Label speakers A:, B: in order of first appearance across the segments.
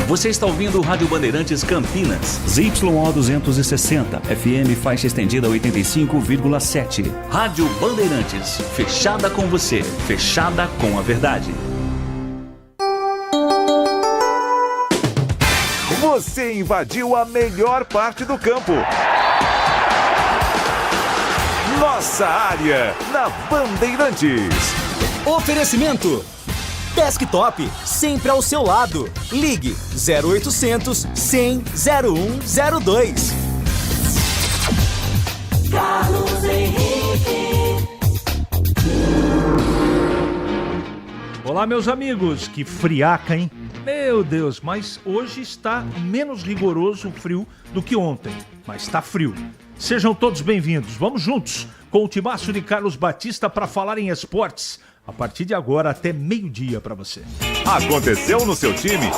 A: Você está ouvindo o Rádio Bandeirantes Campinas.
B: ZYO 260, FM faixa estendida 85,7.
A: Rádio Bandeirantes, fechada com você, fechada com a verdade.
C: Você invadiu a melhor parte do campo. Nossa área, na Bandeirantes.
D: Oferecimento Desktop, sempre ao seu lado. Ligue 0800 100 0102.
E: Carlos Henrique.
F: Olá, meus amigos. Que friaca, hein? Meu Deus, mas hoje está menos rigoroso o frio do que ontem. Mas está frio. Sejam todos bem-vindos. Vamos juntos com o timaço de Carlos Batista para falar em esportes. A partir de agora até meio-dia para você.
C: Aconteceu no seu time?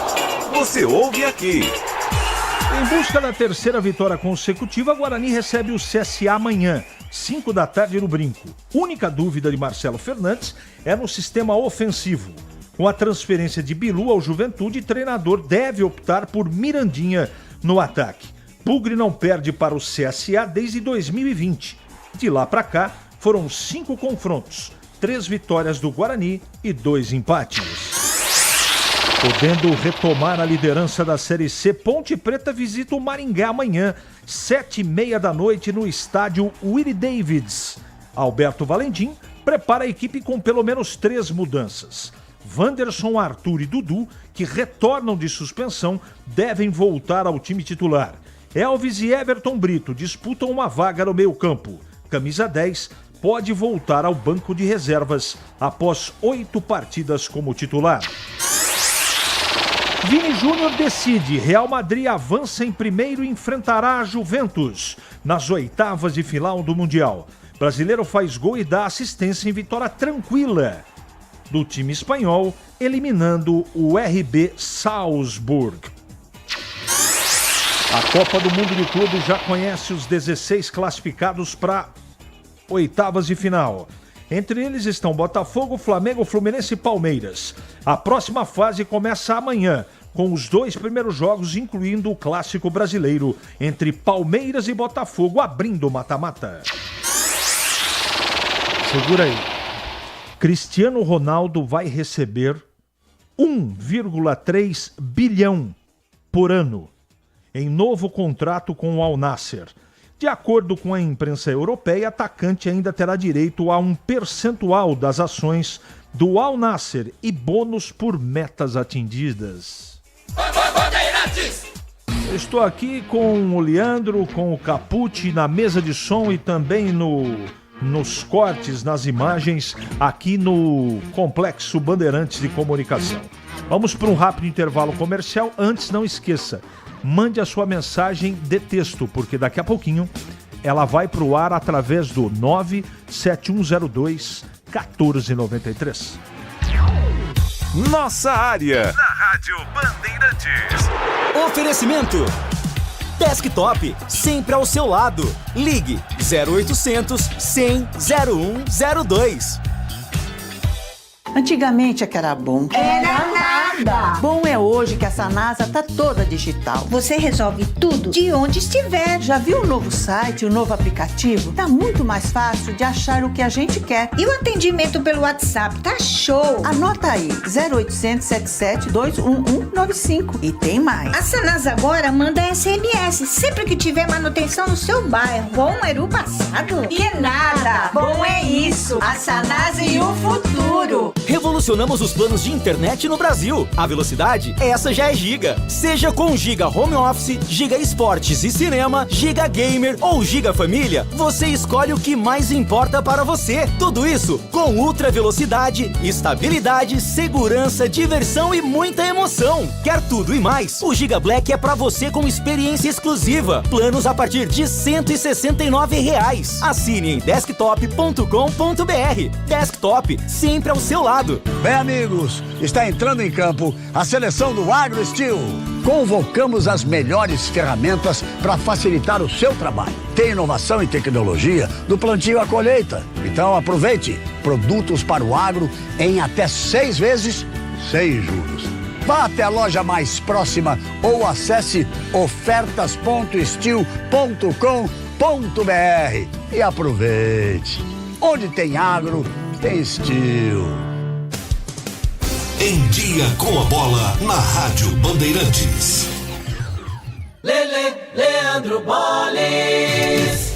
C: Você ouve aqui.
F: Em busca da terceira vitória consecutiva, Guarani recebe o CSA amanhã, 5 da tarde no Brinco. Única dúvida de Marcelo Fernandes é no sistema ofensivo. Com a transferência de Bilu ao Juventude, o treinador deve optar por Mirandinha no ataque. Bugre não perde para o CSA desde 2020. De lá para cá, foram 5 confrontos. 3 vitórias do Guarani e 2 empates. Podendo retomar a liderança da Série C, Ponte Preta visita o Maringá amanhã, 7h30 da noite, no estádio Willie Davids. Alberto Valentim prepara a equipe com pelo menos 3 mudanças. Wanderson, Arthur e Dudu, que retornam de suspensão, devem voltar ao time titular. Elvis e Everton Brito disputam uma vaga no meio-campo. Camisa 10 pode voltar ao banco de reservas após 8 partidas como titular. Vini Júnior decide. Real Madrid avança em primeiro e enfrentará a Juventus nas oitavas de final do Mundial. Brasileiro faz gol e dá assistência em vitória tranquila do time espanhol, eliminando o RB Salzburg. A Copa do Mundo de Clubes já conhece os 16 classificados para oitavas de final. Entre eles estão Botafogo, Flamengo, Fluminense e Palmeiras. A próxima fase começa amanhã, com os 2 primeiros jogos, incluindo o clássico brasileiro entre Palmeiras e Botafogo, abrindo o mata-mata. Segura aí. Cristiano Ronaldo vai receber 1,3 bilhão por ano em novo contrato com o Al Nassr. De acordo com a imprensa europeia, o atacante ainda terá direito a um percentual das ações do Al Nassr e bônus por metas atingidas. Eu estou aqui com o Leandro, com o Capucci na mesa de som e também nos cortes, nas imagens, aqui no Complexo Bandeirantes de Comunicação. Vamos para um rápido intervalo comercial. Antes, não esqueça, mande a sua mensagem de texto, porque daqui a pouquinho ela vai para o ar através do 97102-1493.
C: Nossa área, na Rádio Bandeirantes.
D: Oferecimento Desktop, sempre ao seu lado. Ligue 0800 100 0102.
G: Antigamente é que era bom.
H: Era nada.
G: Bom é hoje que a Sanasa tá toda digital.
H: Você resolve tudo de onde estiver.
G: Já viu o novo site, o novo aplicativo? Tá muito mais fácil de achar o que a gente quer.
H: E o atendimento pelo WhatsApp tá show.
G: Anota aí, 0800 77 21195. E tem mais.
H: A Sanasa agora manda SMS sempre que tiver manutenção no seu bairro. Bom era o passado?
G: E nada. Bom é isso. A Sanasa e o futuro.
D: Revolucionamos os planos de internet no Brasil. A velocidade, essa já é Giga. Seja com Giga Home Office, Giga Esportes e Cinema, Giga Gamer ou Giga Família, você escolhe o que mais importa para você. Tudo isso com ultra velocidade, estabilidade, segurança, diversão e muita emoção. Quer tudo e mais? O Giga Black é para você com experiência exclusiva. Planos a partir de R$ 169. Assine em desktop.com.br. Desktop, sempre ao seu lado.
I: Bem, amigos, está entrando em campo a seleção do AgroSteel. Convocamos as melhores ferramentas para facilitar o seu trabalho. Tem inovação e tecnologia do plantio à colheita. Então aproveite produtos para o agro em até 6 vezes sem juros. Vá até a loja mais próxima ou acesse ofertas.steel.com.br e aproveite. Onde tem agro, tem Steel.
J: Em Dia com a Bola, na Rádio Bandeirantes.
E: Leandro Boles.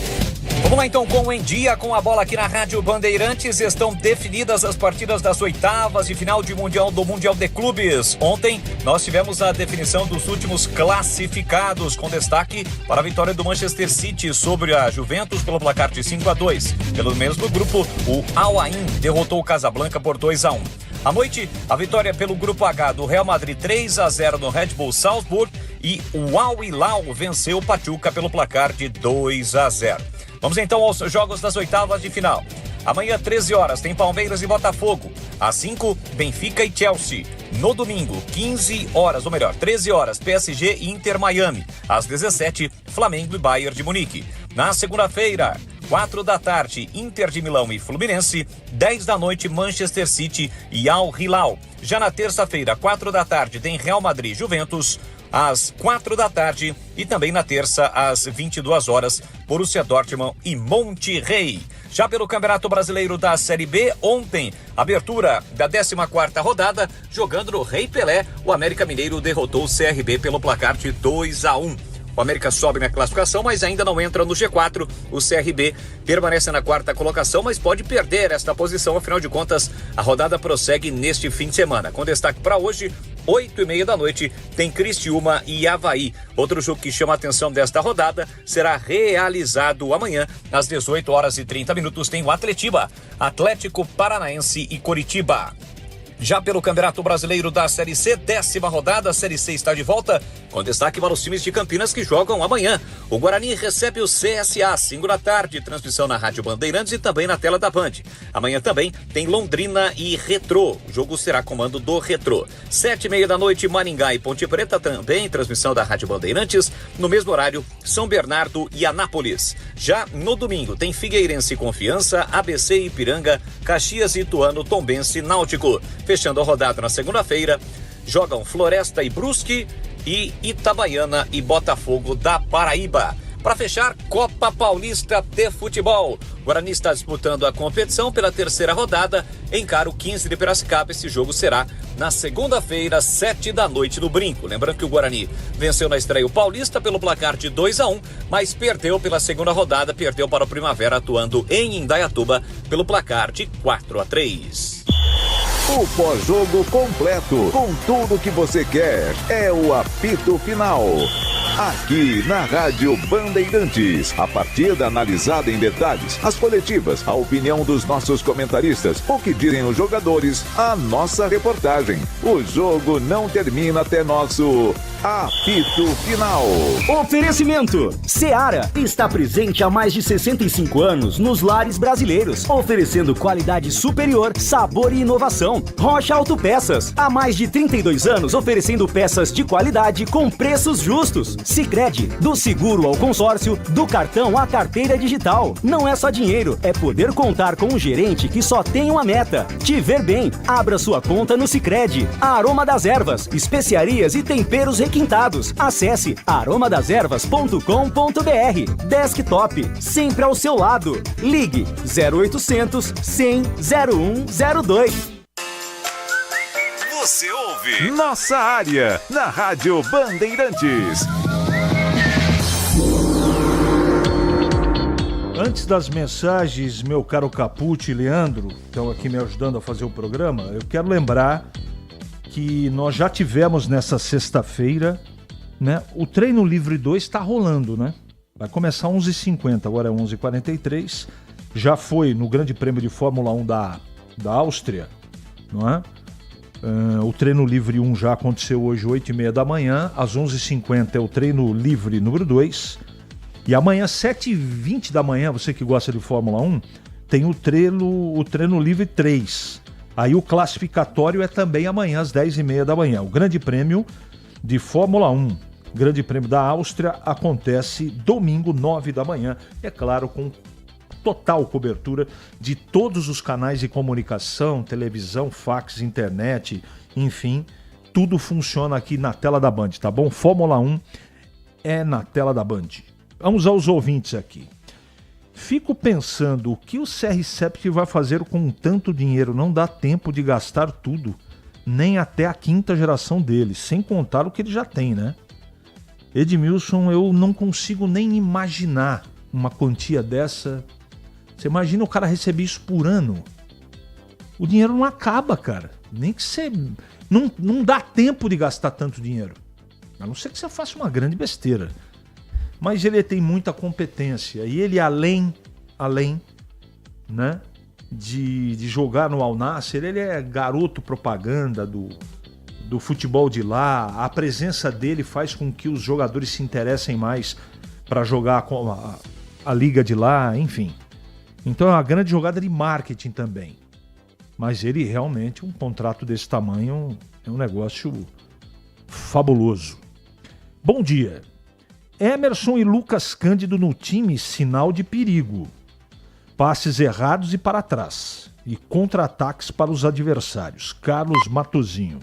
K: Vamos lá então com o Em Dia com a Bola aqui na Rádio Bandeirantes. Estão definidas as partidas das oitavas de final do Mundial de Clubes. Ontem nós tivemos a definição dos últimos classificados, com destaque para a vitória do Manchester City sobre a Juventus pelo placar de 5-2. Pelo mesmo grupo, o Al Ain derrotou o Casablanca por 2-1. À noite, a vitória pelo Grupo H do Real Madrid 3-0 no Red Bull Salzburg e o Al Hilal venceu o Pachuca pelo placar de 2-0. Vamos então aos jogos das oitavas de final. Amanhã, 13 horas, tem Palmeiras e Botafogo. Às 5, Benfica e Chelsea. No domingo, 15 horas, ou melhor, 13 horas, PSG e Inter Miami. Às 17, Flamengo e Bayern de Munique. Na segunda-feira, 4 da tarde, Inter de Milão e Fluminense. 10 da noite, Manchester City e Al Hilal. Já na terça-feira, 4 da tarde, tem Real Madrid e Juventus. Às 4 da tarde e também na terça, às 22 horas, Borussia Dortmund e Monterrey. Já pelo Campeonato Brasileiro da Série B, ontem, abertura da 14ª rodada, jogando no Rei Pelé, o América Mineiro derrotou o CRB pelo placar de 2-1. O América sobe na classificação, mas ainda não entra no G4. O CRB permanece na 4ª colocação, mas pode perder esta posição. Afinal de contas, a rodada prossegue neste fim de semana. Com destaque para hoje, 8h30 da noite, tem Criciúma e Avaí. Outro jogo que chama a atenção desta rodada será realizado amanhã, às 18 horas e 30 minutos, tem o Atletiba, Atlético Paranaense e Coritiba. Já pelo Campeonato Brasileiro da Série C, 10ª rodada, a Série C está de volta, com destaque para os times de Campinas que jogam amanhã. O Guarani recebe o CSA, 5 da tarde, transmissão na Rádio Bandeirantes e também na tela da Band. Amanhã também tem Londrina e Retrô, o jogo será comando do Retrô. 7h30 da noite, Maringá e Ponte Preta, também transmissão da Rádio Bandeirantes. No mesmo horário, São Bernardo e Anápolis. Já no domingo, tem Figueirense e Confiança, ABC e Ipiranga, Caxias e Ituano, Tombense e Náutico. Fechando a rodada na segunda-feira, jogam Floresta e Brusque e Itabaiana e Botafogo da Paraíba. Para fechar, Copa Paulista de Futebol. O Guarani está disputando a competição pela terceira rodada. Encara o 15 de Piracicaba. Esse jogo será na segunda-feira, 7 da noite no Brinco. Lembrando que o Guarani venceu na estreia o Paulista pelo placar de 2-1, mas perdeu pela segunda rodada, perdeu para o Primavera atuando em Indaiatuba pelo placar de 4-3.
C: O pós-jogo completo, com tudo que você quer, é o apito final. Aqui na Rádio Bandeirantes, a partida analisada em detalhes, as coletivas, a opinião dos nossos comentaristas, o que dizem os jogadores, a nossa reportagem. O jogo não termina até nosso apito final.
D: Oferecimento: Seara está presente há mais de 65 anos nos lares brasileiros, oferecendo qualidade superior, sabor e inovação. Rocha Autopeças, há mais de 32 anos oferecendo peças de qualidade com preços justos. Sicredi, do seguro ao consórcio, do cartão à carteira digital. Não é só dinheiro, é poder contar com um gerente que só tem uma meta: te ver bem. Abra sua conta no Sicredi. A Aroma das Ervas, especiarias e temperos requintados. Acesse aromadeservas.com.br. Desktop, sempre ao seu lado. Ligue 0800 100 0102.
C: Você ouve Nossa Área, na Rádio Bandeirantes.
F: Antes das mensagens, meu caro Capucci e Leandro, que estão aqui me ajudando a fazer o programa, eu quero lembrar que nós já tivemos nessa sexta-feira, né? O Treino Livre 2 está rolando, né? Vai começar às 11h50, agora é 11h43. Já foi no Grande Prêmio de Fórmula 1 da Áustria, não é? O Treino Livre 1 já aconteceu hoje, 8h30 da manhã. Às 11h50 é o Treino Livre número 2. E amanhã, 7h20 da manhã, você que gosta de Fórmula 1, tem o Treino Livre 3. Aí o classificatório é também amanhã, às 10h30 da manhã. O Grande Prêmio de Fórmula 1, Grande Prêmio da Áustria, acontece domingo, 9 da manhã. É claro, com total cobertura de todos os canais de comunicação, televisão, fax, internet, enfim, tudo funciona aqui na tela da Band, tá bom? Fórmula 1 é na tela da Band. Vamos aos ouvintes aqui. Fico pensando o que o CR7 vai fazer com tanto dinheiro. Não dá tempo de gastar tudo, nem até a 5ª geração dele, sem contar o que ele já tem, né? Edmilson, eu não consigo nem imaginar uma quantia dessa. Você imagina o cara receber isso por ano? O dinheiro não acaba, cara. Nem que você... Não dá tempo de gastar tanto dinheiro. A não ser que você faça uma grande besteira. Mas ele tem muita competência. E ele, além né, de jogar no Al Nassr, ele é garoto propaganda do futebol de lá. A presença dele faz com que os jogadores se interessem mais para jogar com a liga de lá, enfim. Então é uma grande jogada de marketing também. Mas ele realmente, um contrato desse tamanho, é um negócio fabuloso. Bom dia. Emerson e Lucas Cândido no time, sinal de perigo. Passes errados e para trás. E contra-ataques para os adversários. Carlos Matozinho.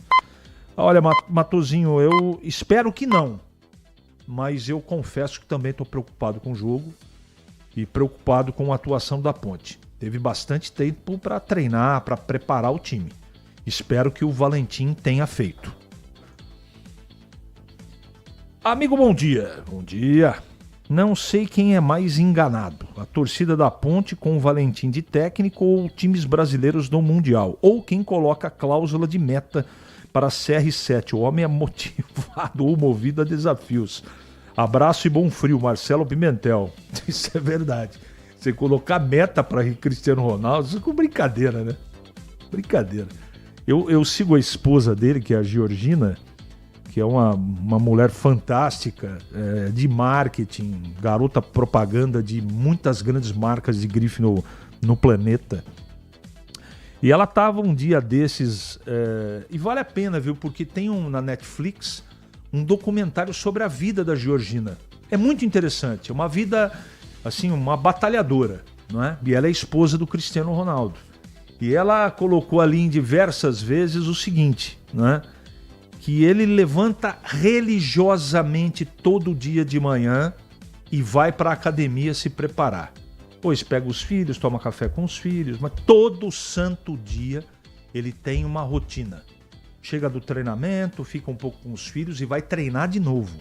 F: Olha, Matozinho, eu espero que não. Mas eu confesso que também estou preocupado com o jogo e preocupado com a atuação da Ponte. Teve bastante tempo para treinar, para preparar o time. Espero que o Valentim tenha feito. Amigo, bom dia. Bom dia. Não sei quem é mais enganado. A torcida da Ponte com o Valentim de técnico ou times brasileiros no Mundial. Ou quem coloca a cláusula de meta para CR7. O homem é motivado ou movido a desafios. Abraço e bom frio, Marcelo Pimentel. Isso é verdade. Você colocar meta para Cristiano Ronaldo, isso é com brincadeira, né? Brincadeira. Eu sigo a esposa dele, que é a Georgina, que é uma mulher fantástica, de marketing, garota propaganda de muitas grandes marcas de grife no planeta. E ela tava um dia desses, e vale a pena, viu? Porque tem na Netflix um documentário sobre a vida da Georgina. É muito interessante, é uma vida, assim, uma batalhadora, não é? E ela é esposa do Cristiano Ronaldo. E ela colocou ali em diversas vezes o seguinte, né? Que ele levanta religiosamente todo dia de manhã e vai para a academia se preparar. Pois pega os filhos, toma café com os filhos, mas todo santo dia ele tem uma rotina. Chega do treinamento, fica um pouco com os filhos e vai treinar de novo.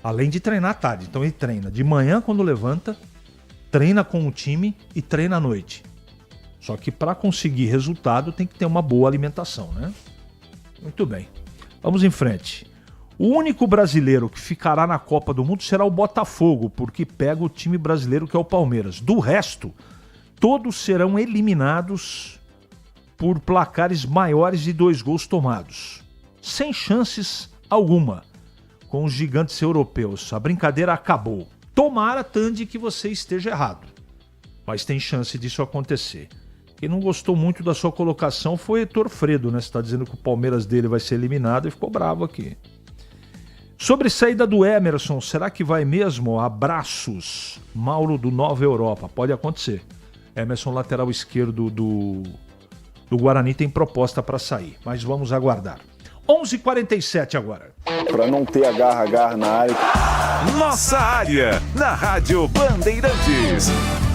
F: Além de treinar à tarde. Então ele treina de manhã quando levanta, treina com o time e treina à noite. Só que para conseguir resultado tem que ter uma boa alimentação, né? Muito bem. Vamos em frente. O único brasileiro que ficará na Copa do Mundo será o Botafogo, porque pega o time brasileiro que é o Palmeiras. Do resto, todos serão eliminados por placares maiores de 2 gols tomados. Sem chances alguma com os gigantes europeus. A brincadeira acabou. Tomara, Tandy, que você esteja errado. Mas tem chance disso acontecer. Quem não gostou muito da sua colocação foi Heitor Fredo, né? Você está dizendo que o Palmeiras dele vai ser eliminado e ficou bravo aqui. Sobre saída do Emerson, será que vai mesmo? Abraços. Mauro do Nova Europa. Pode acontecer. Emerson, lateral esquerdo do Guarani, tem proposta para sair. Mas vamos aguardar. 11h47 agora.
L: Para não ter agarra na área.
C: Nossa área, na Rádio Bandeirantes.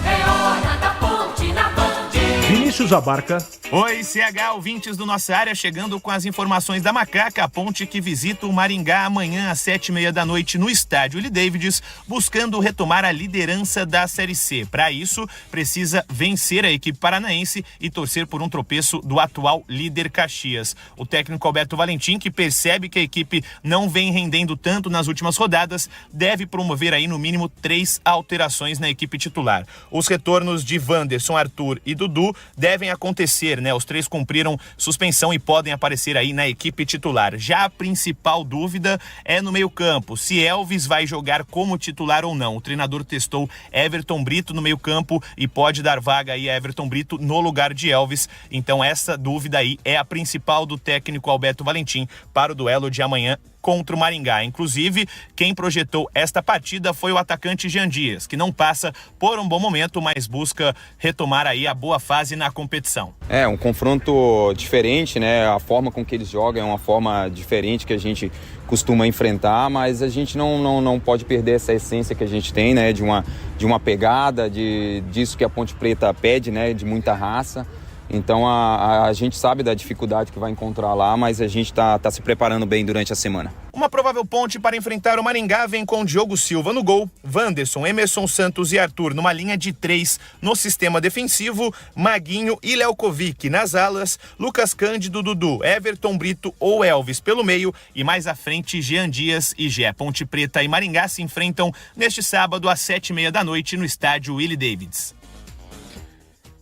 E: É hora da Ponte na Band.
F: Vinícius Abarca.
M: Oi, CH, ouvintes do Nossa Área, chegando com as informações da Macaca, a Ponte que visita o Maringá amanhã às 7h30 da noite no estádio Willie Davids, buscando retomar a liderança da Série C. Para isso, precisa vencer a equipe paranaense e torcer por um tropeço do atual líder Caxias. O técnico Alberto Valentim, que percebe que a equipe não vem rendendo tanto nas últimas rodadas, deve promover aí no mínimo 3 alterações na equipe titular. Os retornos de Wanderson, Arthur e Dudu devem acontecer né? Os 3 cumpriram suspensão e podem aparecer aí na equipe titular. Já a principal dúvida é no meio-campo, se Elvis vai jogar como titular ou não. O treinador testou Everton Brito no meio-campo e pode dar vaga aí a Everton Brito no lugar de Elvis. Então essa dúvida aí é a principal do técnico Alberto Valentim para o duelo de amanhã contra o Maringá. Inclusive, quem projetou esta partida foi o atacante Jean Dias, que não passa por um bom momento, mas busca retomar aí a boa fase na competição.
N: É um confronto diferente, né? A forma com que eles jogam é uma forma diferente que a gente costuma enfrentar, mas a gente não pode perder essa essência que a gente tem, né? De uma pegada, disso que a Ponte Preta pede, né? De muita raça. Então a gente sabe da dificuldade que vai encontrar lá, mas a gente tá se preparando bem durante a semana.
M: Uma provável ponte para enfrentar o Maringá vem com Diogo Silva no gol, Wanderson, Emerson Santos e Arthur numa linha de 3 no sistema defensivo, Maguinho e Lelkovic nas alas, Lucas Cândido, Dudu, Everton Brito ou Elvis pelo meio e mais à frente Jean Dias e Gé. Ponte Preta e Maringá se enfrentam neste sábado às 7h30 da noite no estádio Willie Davids.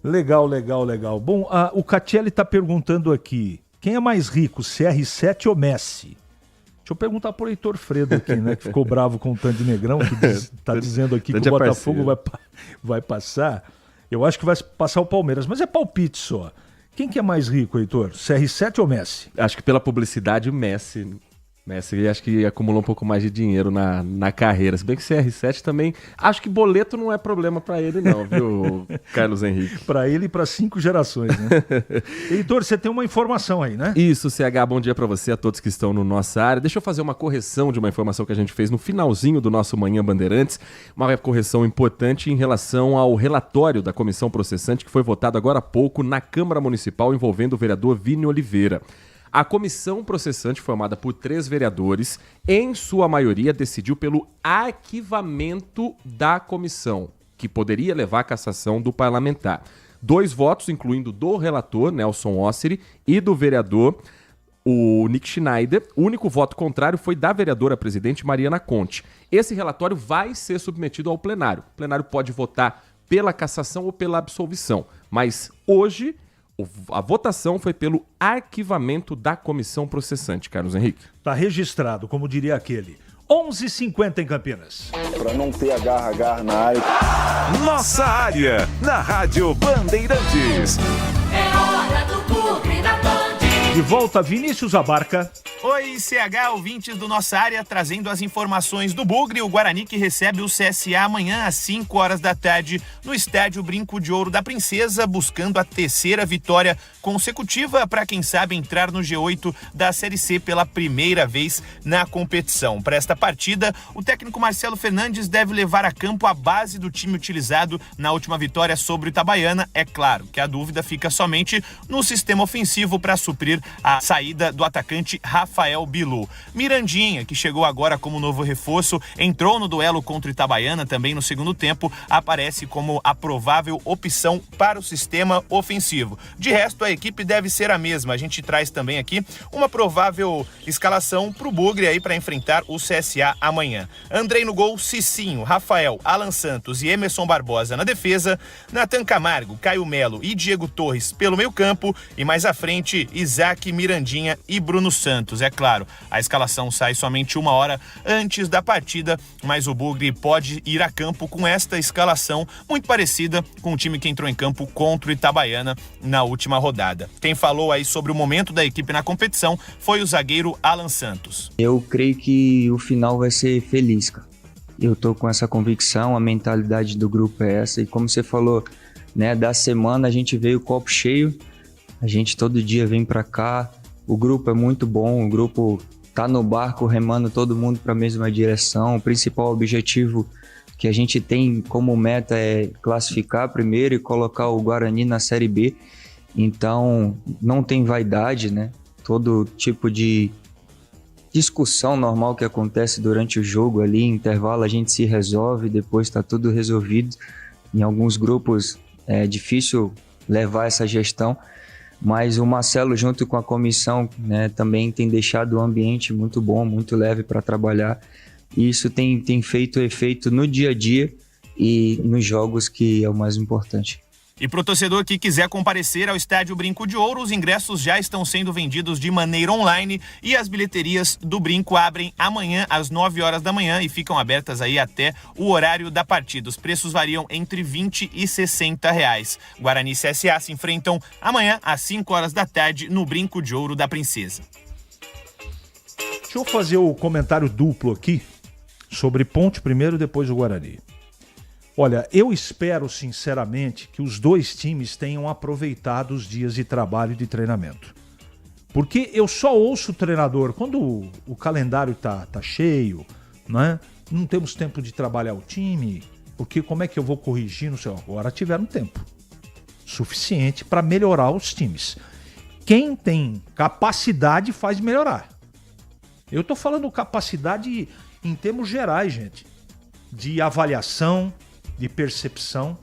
F: Legal. Bom, o Catielli está perguntando aqui, quem é mais rico, CR7 ou Messi? Deixa eu perguntar pro Heitor Fredo aqui, né, que ficou bravo com o Tandy Negrão, que está dizendo aqui que o Botafogo vai passar. Eu acho que vai passar o Palmeiras, mas é palpite só. Quem que é mais rico, Heitor? CR7 ou Messi?
O: Acho que pela publicidade o Messi acho que acumulou um pouco mais de dinheiro na carreira. Se bem que CR7 também... Acho que boleto não é problema pra ele não, viu, Carlos Henrique?
F: Pra ele e pra 5 gerações, né? Heitor, você tem uma informação aí, né?
O: Isso, CH, bom dia pra você, a todos que estão no nossa área. Deixa eu fazer uma correção de uma informação que a gente fez no finalzinho do nosso Manhã Bandeirantes. Uma correção importante em relação ao relatório da comissão processante que foi votado agora há pouco na Câmara Municipal envolvendo o vereador Vini Oliveira. A comissão processante, formada por 3 vereadores, em sua maioria decidiu pelo arquivamento da comissão, que poderia levar à cassação do parlamentar. 2 votos, incluindo do relator, Nelson Osseri, e do vereador, o Nick Schneider. O único voto contrário foi da vereadora presidente Mariana Conte. Esse relatório vai ser submetido ao plenário. O plenário pode votar pela cassação ou pela absolvição, mas hoje... a votação foi pelo arquivamento da comissão processante, Carlos Henrique.
F: Tá registrado, como diria aquele. 11h50 em Campinas.
L: Para não ter agarra na área.
C: Nossa área, na Rádio Bandeirantes.
E: É hora do Bugre na Band.
F: De volta, Vinícius Abarca.
M: Oi, CH, ouvintes do Nossa Área, trazendo as informações do Bugre. O Guarani que recebe o CSA amanhã às 5 horas da tarde no estádio Brinco de Ouro da Princesa, buscando a 3ª vitória consecutiva para, quem sabe, entrar no G8 da Série C pela primeira vez na competição. Para esta partida, o técnico Marcelo Fernandes deve levar a campo a base do time utilizado na última vitória sobre o Itabaiana. É claro que a dúvida fica somente no sistema ofensivo para suprir a saída do atacante Rafael Bilu. Mirandinha, que chegou agora como novo reforço, entrou no duelo contra o Itabaiana também no segundo tempo, aparece como a provável opção para o sistema ofensivo. De resto, a equipe deve ser a mesma. A gente traz também aqui uma provável escalação para o Bugre aí para enfrentar o CSA amanhã. Andrei no gol, Cicinho, Rafael, Alan Santos e Emerson Barbosa na defesa, Natan Camargo, Caio Melo e Diego Torres pelo meio campo e mais à frente, Isaac, Mirandinha e Bruno Santos. É claro, a escalação sai somente 1 hora antes da partida, mas o Bugre pode ir a campo com esta escalação muito parecida com o time que entrou em campo contra o Itabaiana na última rodada. Quem falou aí sobre o momento da equipe na competição foi o zagueiro Alan Santos.
P: Eu creio que o final vai ser feliz, cara. Eu tô com essa convicção, a mentalidade do grupo é essa, e como você falou, né, da semana a gente veio copo cheio. A gente todo dia vem pra cá, o grupo é muito bom, o grupo tá no barco remando todo mundo para a mesma direção. O principal objetivo que a gente tem como meta é classificar primeiro e colocar o Guarani na Série B. Então não tem vaidade, né? Todo tipo de discussão normal que acontece durante o jogo ali, intervalo a gente se resolve, depois tá tudo resolvido. Em alguns grupos é difícil levar essa gestão, mas o Marcelo, junto com a comissão, né, também tem deixado o ambiente muito bom, muito leve para trabalhar. E isso tem feito efeito no dia a dia e nos jogos, que é o mais importante.
M: E para o torcedor que quiser comparecer ao Estádio Brinco de Ouro, os ingressos já estão sendo vendidos de maneira online e as bilheterias do Brinco abrem amanhã às 9 horas da manhã e ficam abertas aí até o horário da partida. Os preços variam entre R$20 e R$60. Guarani e CSA se enfrentam amanhã às 5 horas da tarde no Brinco de Ouro da Princesa.
F: Deixa eu fazer o comentário duplo aqui sobre Ponte primeiro e depois o Guarani. Olha, eu espero sinceramente que os dois times tenham aproveitado os dias de trabalho e de treinamento. Porque eu só ouço o treinador quando o calendário tá cheio, né? Não temos tempo de trabalhar o time, porque como é que eu vou corrigir? Não sei. Agora tiveram tempo suficiente para melhorar os times. Quem tem capacidade faz melhorar. Eu tô falando capacidade em termos gerais, gente. De avaliação, de percepção,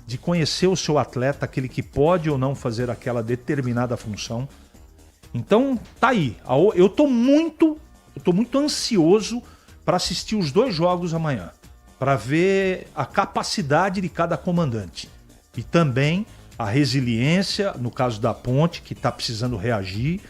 F: de conhecer o seu atleta, aquele que pode ou não fazer aquela determinada função. Então, tá aí. Eu tô muito ansioso para assistir os dois jogos amanhã, para ver a capacidade de cada comandante e também a resiliência, no caso da Ponte, que está precisando reagir,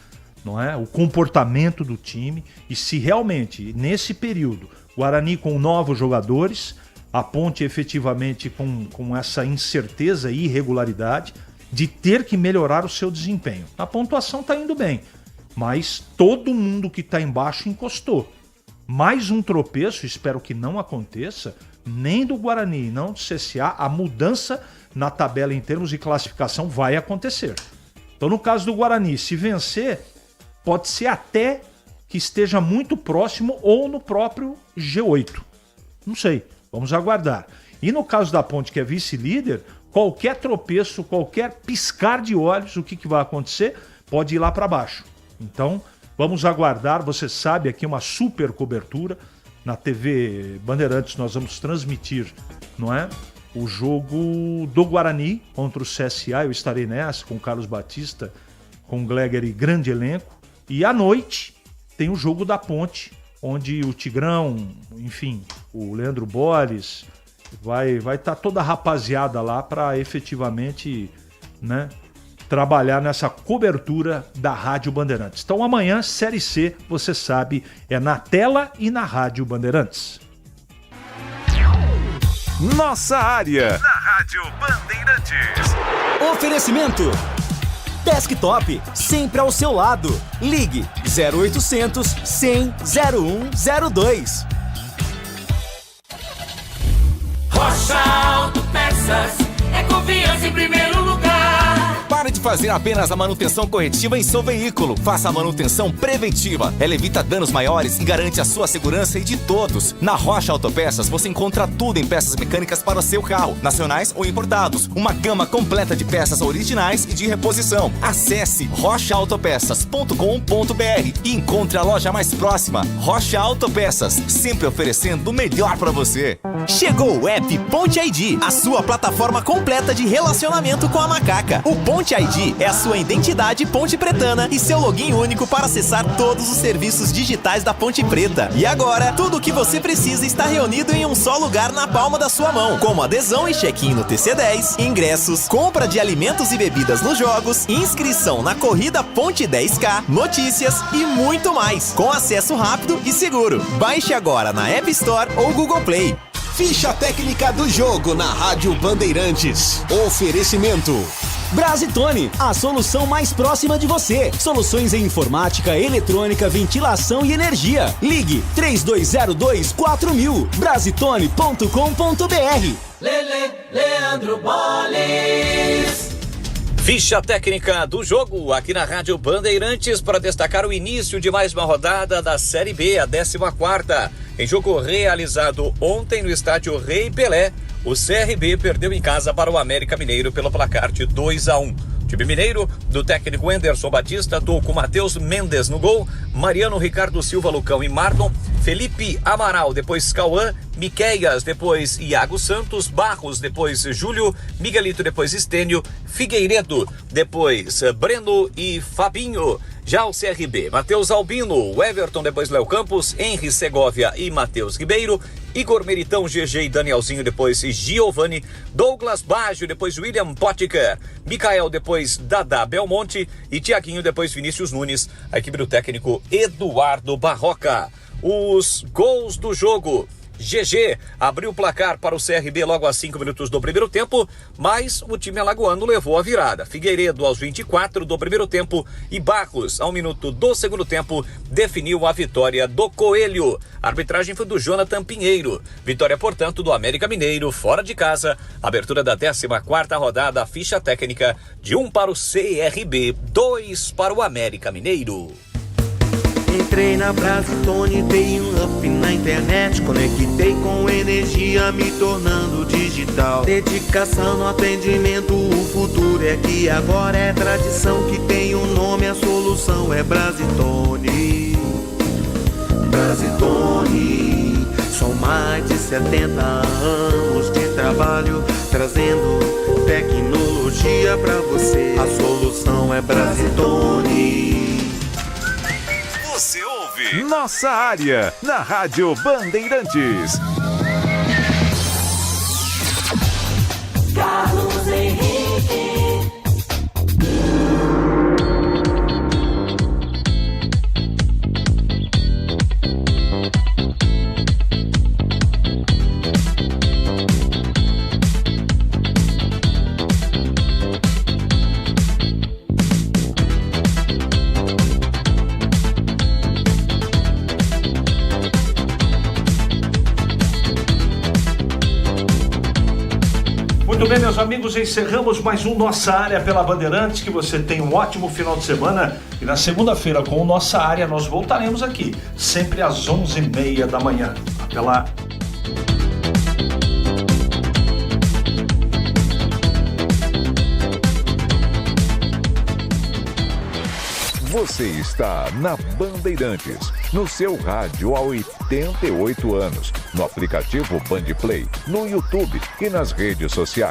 F: não é? O comportamento do time e se realmente, nesse período, Guarani com novos jogadores, a Ponte efetivamente com essa incerteza e irregularidade de ter que melhorar o seu desempenho. A pontuação está indo bem, mas todo mundo que está embaixo encostou. Mais um tropeço, espero que não aconteça, nem do Guarani, não do CSA, a mudança na tabela em termos de classificação vai acontecer. Então, no caso do Guarani, se vencer, pode ser até que esteja muito próximo ou no próprio G8. Não sei, vamos aguardar. E no caso da Ponte, que é vice-líder, qualquer tropeço, qualquer piscar de olhos, o que vai acontecer? Pode ir lá para baixo. Então, vamos aguardar. Você sabe, aqui uma super cobertura. Na TV Bandeirantes nós vamos transmitir, não é? O jogo do Guarani contra o CSA. Eu estarei nessa com o Carlos Batista, com o Gleger e grande elenco. E à noite tem o jogo da Ponte, onde o Tigrão, enfim, o Leandro Borges, vai estar toda a rapaziada lá para efetivamente, né, trabalhar nessa cobertura da Rádio Bandeirantes. Então amanhã, Série C, você sabe, é na tela e na Rádio Bandeirantes.
Q: Nossa área, na Rádio Bandeirantes.
D: Oferecimento Desktop, sempre ao seu lado. Ligue 0800 100 0102.
E: Rocha Autopeças, é confiança em primeiro lugar.
R: Pare de fazer apenas a manutenção corretiva em seu veículo. Faça a manutenção preventiva. Ela evita danos maiores e garante a sua segurança e de todos. Na Rocha Autopeças você encontra tudo em peças mecânicas para o seu carro, nacionais ou importados. Uma gama completa de peças originais e de reposição. Acesse rochaautopeças.com.br e encontre a loja mais próxima. Rocha Autopeças, sempre oferecendo o melhor para você.
D: Chegou o app Ponte ID, a sua plataforma completa de relacionamento com a macaca. O Ponte ID é a sua identidade ponte pretana e seu login único para acessar todos os serviços digitais da Ponte Preta. E agora, tudo o que você precisa está reunido em um só lugar na palma da sua mão, como adesão e check-in no TC10, ingressos, compra de alimentos e bebidas nos jogos, inscrição na corrida Ponte 10K, notícias e muito mais, com acesso rápido e seguro. Baixe agora na App Store ou Google Play.
R: Ficha técnica do jogo na Rádio Bandeirantes. Oferecimento
D: Brasitone, a solução mais próxima de você. Soluções em informática, eletrônica, ventilação e energia. Ligue 3202-4000. Brasitone.com.br.
E: Leandro Boles.
K: Ficha técnica do jogo aqui na Rádio Bandeirantes para destacar o início de mais uma rodada da Série B, a 14ª. Em jogo realizado ontem no estádio Rei Pelé, o CRB perdeu em casa para o América Mineiro pelo placar de 2-1. O time mineiro, do técnico Anderson Batista, atuou com Matheus Mendes no gol, Mariano, Ricardo Silva, Lucão e Marlon, Felipe Amaral, depois Cauã, Miqueias, depois Iago Santos, Barros, depois Júlio, Miguelito, depois Estênio, Figueiredo, depois Breno e Fabinho. Já o CRB, Matheus Albino, Everton, depois Léo Campos, Henry Segovia e Matheus Ribeiro, Igor Meritão, GG e Danielzinho, depois Giovanni, Douglas Baggio, depois William Potker, Mikael, depois Dada Belmonte e Tiaguinho, depois Vinícius Nunes, a equipe do técnico Eduardo Barroca. Os gols do jogo: GG abriu o placar para o CRB logo aos 5 minutos do primeiro tempo, mas o time alagoano levou a virada. Figueiredo aos 24 do primeiro tempo e Barros, ao minuto do segundo tempo, definiu a vitória do Coelho. A arbitragem foi do Jonathan Pinheiro. Vitória, portanto, do América Mineiro, fora de casa. Abertura da 14ª rodada, a ficha técnica de 1 para o CRB, 2 para o América Mineiro.
S: Entrei na Brasitone, dei um up na internet, conectei com energia, me tornando digital. Dedicação no atendimento, o futuro é que agora é tradição, que tem um nome, a solução é Brasitone. Brasitone, são mais de 70 anos de trabalho, trazendo tecnologia pra você. A solução é Brasitone.
Q: Você ouve Nossa Área, na Rádio Bandeirantes.
E: Carlos Henrique.
F: Muito bem, meus amigos, encerramos mais um Nossa Área pela Bandeirantes. Que você tenha um ótimo final de semana. E na segunda-feira, com o Nossa Área, nós voltaremos aqui, sempre às 11h30 da manhã. Até lá.
C: Você está na Bandeirantes, no seu rádio há 88 anos, no aplicativo Bandplay, no YouTube e nas redes sociais.